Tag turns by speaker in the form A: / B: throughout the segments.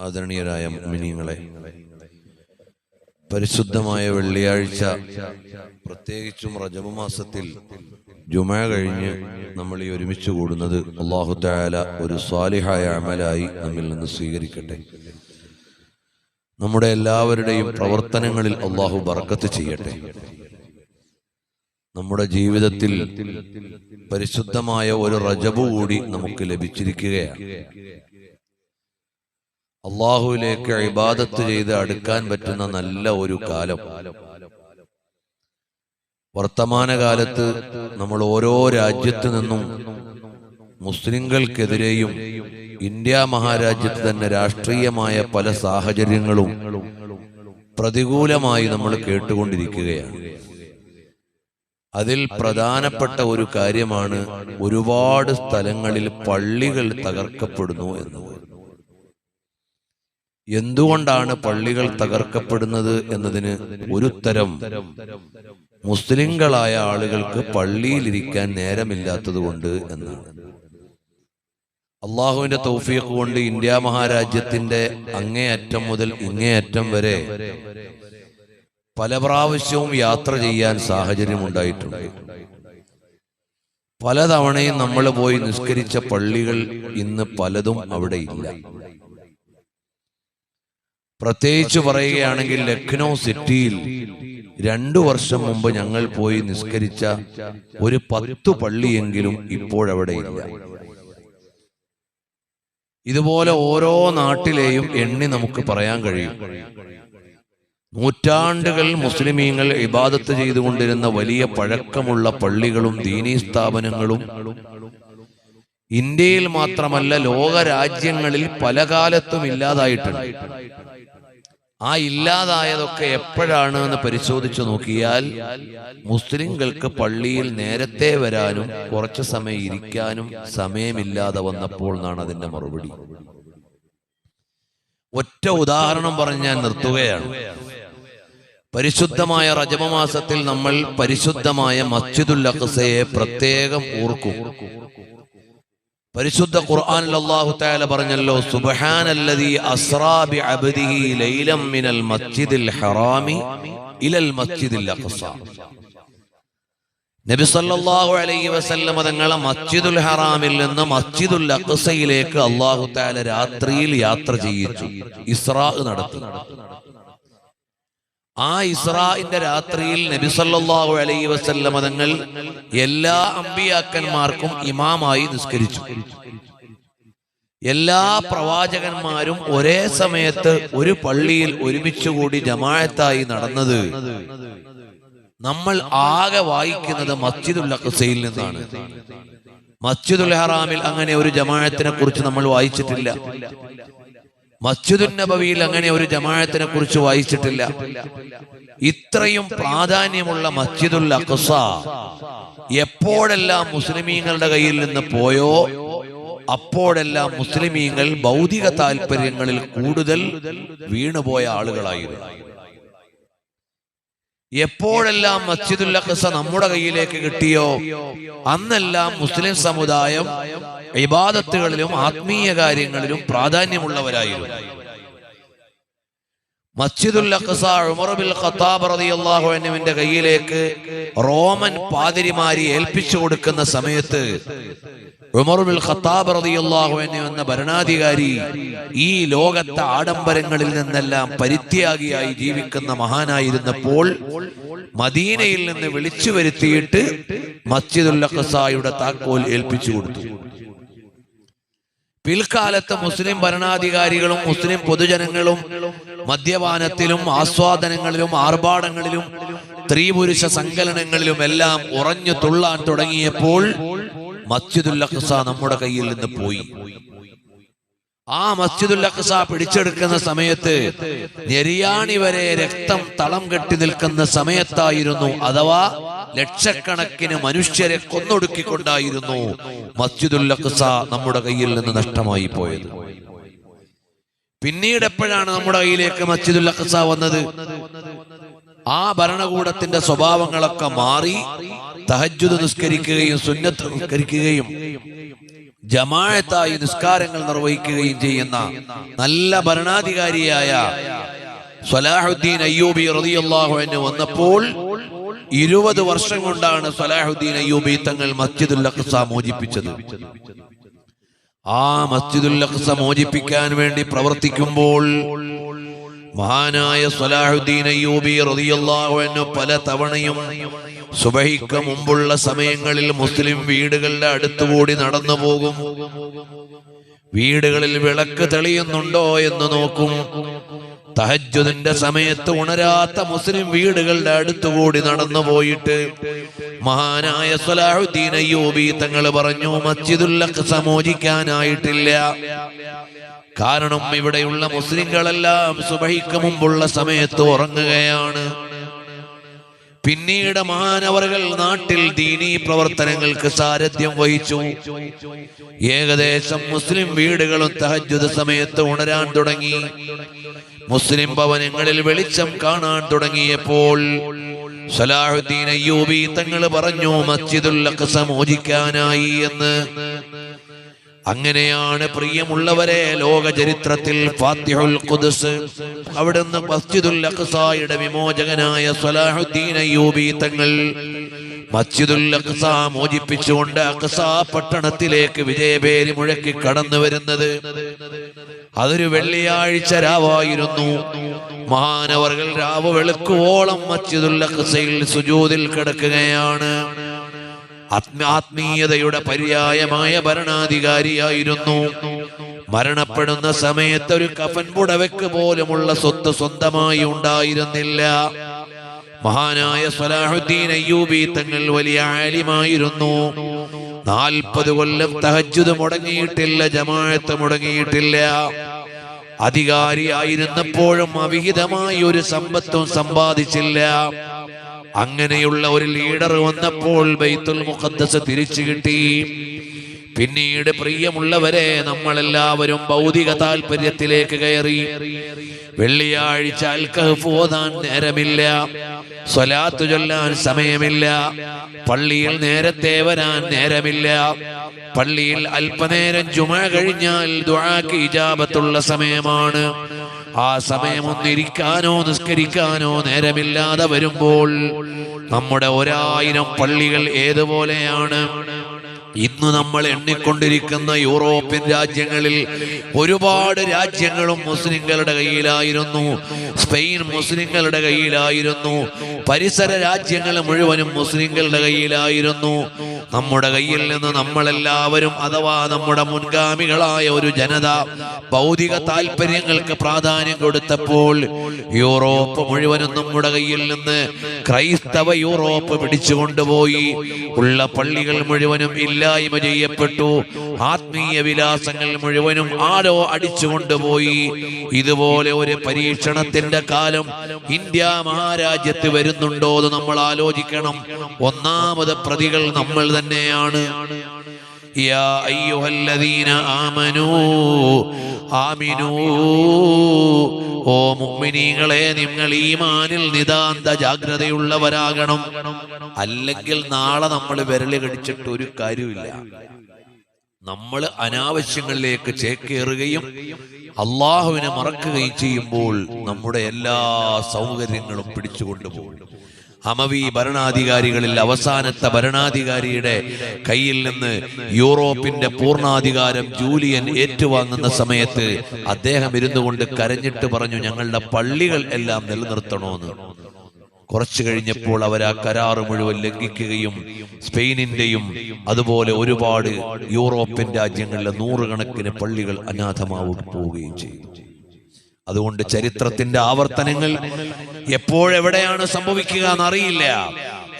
A: ആദരണീയരായ മുഅ്മിനീങ്ങളെ, പരിശുദ്ധമായ വെള്ളിയാഴ്ച, പ്രത്യേകിച്ചും റജബ് മാസത്തിൽ ജുമുഅ കഴിഞ്ഞ് നമ്മൾ ഈ ഒരുമിച്ച് കൂടുന്നത് അല്ലാഹു തആല ഒരു സ്വാലിഹായ അമലായി നമ്മിൽ നിന്ന് സ്വീകരിക്കട്ടെ. നമ്മുടെ എല്ലാവരുടെയും പ്രവർത്തനങ്ങളിൽ അല്ലാഹു ബർക്കത്ത് ചെയ്യട്ടെ. നമ്മുടെ ജീവിതത്തിൽ പരിശുദ്ധമായ ഒരു റജബ് കൂടി നമുക്ക് ലഭിച്ചിരിക്കുകയാണ്. അള്ളാഹുവിലേക്ക് ഇബാദത്ത് ചെയ്ത് അടുക്കാൻ പറ്റുന്ന നല്ല ഒരു കാലം. വർത്തമാനകാലത്ത് നമ്മൾ ഓരോ രാജ്യത്ത് നിന്നും മുസ്ലിങ്ങൾക്കെതിരെയും ഇന്ത്യ മഹാരാജ്യത്ത് തന്നെ രാഷ്ട്രീയമായ പല സാഹചര്യങ്ങളും പ്രതികൂലമായി നമ്മൾ കേട്ടുകൊണ്ടിരിക്കുകയാണ്. അതിൽ പ്രധാനപ്പെട്ട ഒരു കാര്യമാണ് ഒരുപാട് സ്ഥലങ്ങളിൽ പള്ളികൾ തകർക്കപ്പെടുന്നു എന്നത്. എന്തുകൊണ്ടാണ് പള്ളികൾ തകർക്കപ്പെടുന്നത് എന്നതിന് ഒരു ഉത്തരം മുസ്ലിങ്ങളായ ആളുകൾക്ക് പള്ളിയിലിരിക്കാൻ നേരമില്ലാത്തത് കൊണ്ട് എന്നാണ്. അള്ളാഹുവിന്റെ തൗഫീഖ് കൊണ്ട് ഇന്ത്യ മഹാരാജ്യത്തിന്റെ അങ്ങേയറ്റം മുതൽ ഇങ്ങേയറ്റം വരെ പല പ്രാവശ്യവും യാത്ര ചെയ്യാൻ സാഹചര്യമുണ്ടായിട്ടുണ്ട്. പലതവണയും നമ്മൾ പോയി നിസ്കരിച്ച പള്ളികൾ ഇന്ന് പലതും അവിടെ ഇല്ല. പ്രത്യേകിച്ച് പറയുകയാണെങ്കിൽ ലക്നൗ സിറ്റിയിൽ 2 വർഷം മുമ്പ് ഞങ്ങൾ പോയി നിസ്കരിച്ച ഒരു 10 പള്ളിയെങ്കിലും ഇപ്പോഴവിടെ ഇല്ല. ഇതുപോലെ ഓരോ നാട്ടിലെയും എണ്ണി നമുക്ക് പറയാൻ കഴിയും. നൂറ്റാണ്ടുകൾ മുസ്ലിമീങ്ങൾ ഇബാദത്ത് ചെയ്തുകൊണ്ടിരുന്ന വലിയ പഴക്കമുള്ള പള്ളികളും ദീനീ സ്ഥാപനങ്ങളും ഇന്ത്യയിൽ മാത്രമല്ല ലോക രാജ്യങ്ങളിൽ പല കാലത്തും ഇല്ലാതായിട്ടുണ്ട്. ആ ഇല്ലാതായതൊക്കെ എപ്പോഴാണ് എന്ന് പരിശോധിച്ചു നോക്കിയാൽ മുസ്ലിങ്ങൾക്ക് പള്ളിയിൽ നേരത്തെ വരാനും കുറച്ചു സമയം ഇരിക്കാനും സമയമില്ലാതെ വന്നപ്പോൾ എന്നാണ് അതിന്റെ മറുപടി. ഒറ്റ ഉദാഹരണം പറഞ്ഞ് ഞാൻ നിർത്തുകയാണ്. പരിശുദ്ധമായ റജബ് മാസത്തിൽ നമ്മൾ പരിശുദ്ധമായ മസ്ജിദുൽ അഖ്സയെ പ്രത്യേകം ഓർക്കും. പരിശുദ്ധ ഖുർആനിൽ അല്ലാഹു തആല പറഞ്ഞല്ലോ, സുബ്ഹാനല്ലദീ അസ്റാ ബിഅബ്ദിഹി ലൈലൻ മിനൽ മസ്ജിദിൽ ഹറാമി ഇലൽ മസ്ജിദിൽ അഖ്സ. നബി സല്ലല്ലാഹു അലൈഹി വസല്ലം തങ്ങളെ മസ്ജിദുൽ ഹറാമിൽ നിന്ന് മസ്ജിദുൽ അഖ്സയിലേക്ക് അല്ലാഹു തആല രാത്രിയിൽ യാത്ര ചെയ്യിച്ചു, ഇസ്റാ നടത്തി. ആ ഇസ്രാഇന്റെ രാത്രിയിൽ നബി സല്ലല്ലാഹു അലൈഹി വസല്ലം തങ്ങൾ എല്ലാ അമ്പിയാക്കന്മാർക്കും ഇമാമായി നിസ്കരിച്ചു. എല്ലാ പ്രവാചകന്മാരും ഒരേ സമയത്ത് ഒരു പള്ളിയിൽ ഒരുമിച്ചുകൂടി ജമാഅത്തായി നടന്നത് നമ്മൾ ആകെ വായിക്കുന്നത് മസ്ജിദുൽ അഖ്സയിൽ നിന്നാണ്. മസ്ജിദുൽ ഹറാമിൽ അങ്ങനെ ഒരു ജമാഅത്തിനെ കുറിച്ച് നമ്മൾ വായിച്ചിട്ടില്ല. മസ്ജിദുൻ നബവിയിൽ അങ്ങനെ ഒരു ജമാഅത്തിനെ കുറിച്ച് വായിച്ചിട്ടില്ല. ഇത്രയും പ്രാധാന്യമുള്ള മസ്ജിദുൽ അഖ്സ എപ്പോഴെല്ലാം മുസ്ലിമീങ്ങളുടെ കയ്യിൽ നിന്ന് പോയോ അപ്പോഴെല്ലാം മുസ്ലിമീങ്ങൾ ഭൗതിക താല്പര്യങ്ങളിൽ കൂടുതൽ വീണുപോയ ആളുകളായിരുന്നു. എപ്പോഴെല്ലാം മസ്ജിദുൽ അഖ്സ നമ്മുടെ കയ്യിലേക്ക് കിട്ടിയോ അന്നെല്ലാം മുസ്ലിം സമുദായം ഇബാദത്തുകളിലും ആത്മീയ കാര്യങ്ങളിലും പ്രാധാന്യമുള്ളവരായിരുന്നു. മസ്ജിദുൽ അഖ്സ ഉമർ ബിൻ ഖത്താബ് റളിയല്ലാഹു അൻഹുവിന്റെ കയ്യിലേക്ക് റോമൻ പാതിരിമാരി ഏൽപ്പിച്ചു കൊടുക്കുന്ന സമയത്ത് ഉമർ ബിൻ ഖത്താബ് റളിയല്ലാഹു അൻഹു എന്ന ഭരണാധികാരി ഈ ലോകത്തെ ആഡംബരങ്ങളിൽ നിന്നെല്ലാം പരിത്യാഗിയായി ജീവിക്കുന്ന മഹാനായിരുന്നപ്പോൾ മദീനയിൽ നിന്ന് വിളിച്ചു വരുത്തിയിട്ട് മസ്ജിദുൽ അഖ്സയുടെ താക്കോൽ ഏൽപ്പിച്ചു കൊടുത്തു. പിൽക്കാലത്ത് മുസ്ലിം ഭരണാധികാരികളും മുസ്ലിം പൊതുജനങ്ങളും മദ്യപാനത്തിലും ആസ്വാദനങ്ങളിലും ആർഭാടങ്ങളിലും സ്ത്രീപുരുഷ സങ്കലനങ്ങളിലും എല്ലാം ഉറഞ്ഞു തുള്ളാൻ തുടങ്ങിയപ്പോൾ മസ്ജിദുൽ അഖ്സ നമ്മുടെ കയ്യിൽ നിന്ന് പോയി. ആ മസ്ജിദുൽ അഖ്സ പിടിച്ചെടുക്കുന്ന സമയത്ത് നെരിയാണി വരെ രക്തം തളം കെട്ടി നിൽക്കുന്ന സമയത്തായിരുന്നു, അഥവാ ലക്ഷക്കണക്കിന് മനുഷ്യരെ കൊന്നൊടുക്കിക്കൊണ്ടായിരുന്നു മസ്ജിദുൽ അഖ്സ നമ്മുടെ കയ്യിൽ നിന്ന് നഷ്ടമായി പോയത്. പിന്നീട് എപ്പോഴാണ് നമ്മുടെ കയ്യിലേക്ക് മസ്ജിദുൽ അഖ്സ വന്നത്? ആ ഭരണകൂടത്തിന്റെ സ്വഭാവങ്ങളൊക്കെ മാറി തഹജ്ജുദ് നിസ്കരിക്കുകയും സുന്നത്ത് നിസ്കരിക്കുകയും ജമാഅത്തായി നിസ്കാരങ്ങൾ നിർവഹിക്കുകയും ചെയ്യുന്ന നല്ല ഭരണാധികാരിയായ സ്വലാഹുദ്ദീൻ അയ്യൂബി റളിയല്ലാഹു അൻഹു വന്നപ്പോൾ 20 വർഷം കൊണ്ടാണ് സ്വലാഹുദ്ദീൻ അയ്യൂബി തങ്ങൾ മസ്ജിദുൽ അഖ്സ മോചിപ്പിച്ചത്. ആ മസ്ജിദുൽ അഖ്സ മോചിപ്പിക്കാൻ വേണ്ടി പ്രവർത്തിക്കുമ്പോൾ മഹാനായ സ്വലാഹുദ്ദീൻ അയ്യൂബി റളിയല്ലാഹു അൻഹു പല തവണയും സുബഹിക്ക് മുമ്പുള്ള സമയങ്ങളിൽ മുസ്ലിം വീടുകളുടെ അടുത്തുകൂടി നടന്നു പോകും. വീടുകളിൽ വിളക്ക് തെളിയുന്നുണ്ടോ എന്ന് നോക്കും. തഹജ്ജുദിന്റെ സമയത്ത് ഉണരാത്ത മുസ്ലിം വീടുകളുടെ അടുത്തുകൂടി നടന്നു പോയിട്ട് മഹാനായ സ്വലാഹുദ്ദീൻ അയ്യൂബി തങ്ങൾ പറഞ്ഞു, മസ്ജിദുൽ അഖ്സ മോചിക്കാനായിട്ടില്ല. കാരണം ഇവിടെയുള്ള മുസ്ലിങ്ങളെല്ലാം സുബഹിക്ക് മുമ്പുള്ള സമയത്ത് ഉറങ്ങുകയാണ്. പിന്നീട് മഹാനവറുകൾ നാട്ടിൽ ദീനീ പ്രവർത്തനങ്ങൾക്ക് സാരഥ്യം വഹിച്ചു. ഏകദേശം മുസ്ലിം വീടുകളും തഹജ്ജുദ് സമയത്ത് ഉണരാൻ തുടങ്ങി. മുസ്ലിം ഭവനങ്ങളിൽ വെളിച്ചം കാണാൻ തുടങ്ങിയപ്പോൾ സ്വലാഹുദ്ദീൻ അയ്യൂബി തങ്ങൾ പറഞ്ഞു, മസ്ജിദുൽ അഖ്സ മോചിക്കാനായി എന്ന്. അങ്ങനെയാണ് പ്രിയമുള്ളവരെ ലോക ചരിത്രത്തിൽ ഫാത്തിഹുൽ ഖുദ്സ്, അവിടുന്ന് മസ്ജിദുൽ അഖ്സയുടെ വിമോചകനായ സ്വലാഹുദ്ദീൻ അയ്യൂബി തങ്ങൾ മസ്ജിദുൽ അഖ്സ മോചിപ്പിച്ചുകൊണ്ട് അഖ്സ പട്ടണത്തിലേക്ക് വിജയഭേരി മുഴക്കി കടന്നു വരുന്നത്. അതൊരു വെള്ളിയാഴ്ച രാവായിരുന്നു. മഹാനവറുകൾ രാവ് വെളുക്കുവോളം മസ്ജിദുൽ അഖ്സയിൽ സുജൂദിൽ കിടക്കുകയാണ്. ആത്മീയതയുടെ പര്യായമായ ഭരണാധികാരിയായിരുന്നു. മരണപ്പെടുന്ന സമയത്ത് ഒരു കഫൻ പുടവയ്ക്ക് പോലുമുള്ള സ്വത്ത് സ്വന്തമായി ഉണ്ടായിരുന്നില്ല. മഹാനായ സ്വലാഹുദ്ദീൻ അയ്യൂബി തങ്ങൾ വലിയ ആലിമായിരുന്നു. 40 കൊല്ലം തഹജ്ജുദ് മുടങ്ങിയിട്ടില്ല, ജമാഅത്ത് മുടങ്ങിയിട്ടില്ല. അധികാരിയായിരുന്നപ്പോഴും അവിഹിതമായി ഒരു സമ്പത്തും സമ്പാദിച്ചില്ല. അങ്ങനെയുള്ള ഒരു ലീഡർ വന്നപ്പോൾ ബൈത്തുൽ മുഖദ്ദസ് തിരിച്ചു കിട്ടി. പിന്നീട് പ്രിയമുള്ളവരെ, നമ്മളെല്ലാവരും ഭൗതിക താല്പര്യത്തിലേക്ക് കയറി. വെള്ളിയാഴ്ച അൽ കഹ്ഫ് ഓതാൻ നേരമില്ല, സ്വലാത്ത് ചൊല്ലാൻ സമയമില്ല, പള്ളിയിൽ നേരത്തെ വരാൻ നേരമില്ല. പള്ളിയിൽ അല്പനേരം ജുമുഅ കഴിഞ്ഞാൽ ദുആക്ക് ഇജാബത്തുള്ള സമയമാണ്. ആ സമയം ഒന്നിരിക്കാനോ നിസ്കരിക്കാനോ നേരമില്ലാതെ വരുമ്പോൾ നമ്മുടെ 1000 പള്ളികൾ ഏതുപോലെയാണ്. ഇന്ന് നമ്മൾ എണ്ണിക്കൊണ്ടിരിക്കുന്ന യൂറോപ്യൻ രാജ്യങ്ങളിൽ ഒരുപാട് രാജ്യങ്ങളും മുസ്ലിങ്ങളുടെ കയ്യിലായിരുന്നു. സ്പെയിൻ മുസ്ലിങ്ങളുടെ കയ്യിലായിരുന്നു. പരിസര രാജ്യങ്ങൾ മുഴുവനും മുസ്ലിങ്ങളുടെ കയ്യിലായിരുന്നു. നമ്മുടെ കയ്യിൽ നിന്ന് നമ്മളെല്ലാവരും, അഥവാ നമ്മുടെ മുൻഗാമികളായ ഒരു ജനത ഭൗതിക താല്പര്യങ്ങൾക്ക് പ്രാധാന്യം കൊടുത്തപ്പോൾ യൂറോപ്പ് മുഴുവനും നമ്മുടെ കയ്യിൽ നിന്ന് ക്രൈസ്തവ യൂറോപ്പ് പിടിച്ചുകൊണ്ടുപോയി. ഉള്ള പള്ളികൾ മുഴുവനും ഇല്ലായ്മ ചെയ്യപ്പെട്ടു. ആത്മീയ വിലാസങ്ങൾ മുഴുവനും ആരോ അടിച്ചുകൊണ്ടുപോയി. ഇതുപോലെ ഒരു പരീക്ഷണത്തിന്റെ കാലം ഇന്ത്യ മഹാരാജ്യത്ത് വരുന്നുണ്ടോ എന്ന് നമ്മൾ ആലോചിക്കണം. ഒന്നാമത് പ്രതികൾ നമ്മൾ തന്നെയാണ്. യാ അയ്യുഹല്ലദീന ആമനൂ ആമിനൂ, ഓ മുഅ്മിനീങ്ങളെ, നിങ്ങൾ ഈമാനിൽ നിതാന്ത ജാഗ്രതയുള്ളവരാകണം. അല്ലെങ്കിൽ നാളെ നമ്മൾ വിരല് കടിച്ചിട്ട് ഒരു കാര്യമില്ല. നമ്മൾ അനാവശ്യങ്ങളിലേക്ക് ചേക്കേറുകയും അള്ളാഹുവിനെ മറക്കുകയും ചെയ്യുമ്പോൾ നമ്മുടെ എല്ലാ സൗകര്യങ്ങളും പിടിച്ചുകൊണ്ടുപോകും. അമവി ഭരണാധികാരികളിൽ അവസാനത്തെ ഭരണാധികാരിയുടെ കയ്യിൽ നിന്ന് യൂറോപ്പിന്റെ പൂർണ്ണാധികാരം ജൂലിയൻ ഏറ്റുവാങ്ങുന്ന സമയത്ത് അദ്ദേഹം ഇരുന്നുകൊണ്ട് കരഞ്ഞിട്ട് പറഞ്ഞു, ഞങ്ങളുടെ പള്ളികൾ എല്ലാം നിലനിർത്തണമെന്ന്. കുറച്ചു കഴിഞ്ഞപ്പോൾ അവർ ആ കരാറ് മുഴുവൻ ലംഘിക്കുകയും സ്പെയിനിന്റെയും അതുപോലെ ഒരുപാട് യൂറോപ്യൻ രാജ്യങ്ങളിലെ 100 കണക്കിന് പള്ളികൾ അനാഥമാവോട്ട് പോവുകയും ചെയ്തു. അതുകൊണ്ട് ചരിത്രത്തിന്റെ ആവർത്തനങ്ങൾ എപ്പോഴെവിടെയാണ് സംഭവിക്കുക എന്നറിയില്ല.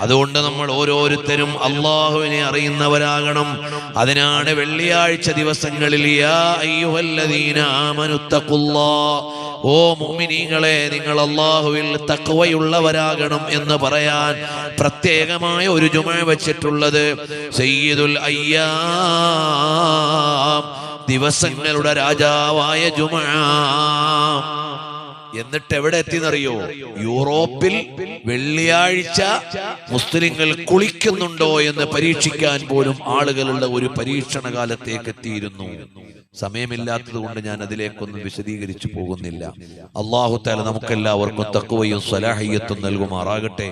A: അതുകൊണ്ട് നമ്മൾ ഓരോരുത്തരും അള്ളാഹുവിനെ അറിയുന്നവരാകണം. അതിനാണ് വെള്ളിയാഴ്ച ദിവസങ്ങളിൽ യാ അയ്യുഹല്ലദീന ആമനുത്തഖുല്ലാഹ്, ഓ മുഅ്മിനീങ്ങളെ, നിങ്ങൾ അള്ളാഹുവിൽ തഖ്വയുള്ളവരാകണം എന്ന് പറയാൻ പ്രത്യേകമായ ഒരു ജുമുഅ വെച്ചിട്ടുള്ളത്. സയ്യിദുൽ അയ്യാം, ദിവസങ്ങളുടെ രാജാവായ ജുമുഅ. എന്നിട്ട് എവിടെ എത്തിയെന്നറിയോ? യൂറോപ്പിൽ വെള്ളിയാഴ്ച മുസ്ലിങ്ങൾ കുളിക്കുന്നുണ്ടോ എന്ന് പരീക്ഷിക്കാൻ പോലും ആളുകളുള്ള ഒരു പരീക്ഷണ കാലത്തേക്ക് എത്തിയിരുന്നു. സമയമില്ലാത്തത് കൊണ്ട് ഞാൻ അതിലേക്കൊന്നും വിശദീകരിച്ചു പോകുന്നില്ല. അല്ലാഹു തആല നമുക്കെല്ലാവർക്കും തഖ്വയും സ്വലാഹിയത്തും നൽകുമാറാകട്ടെ.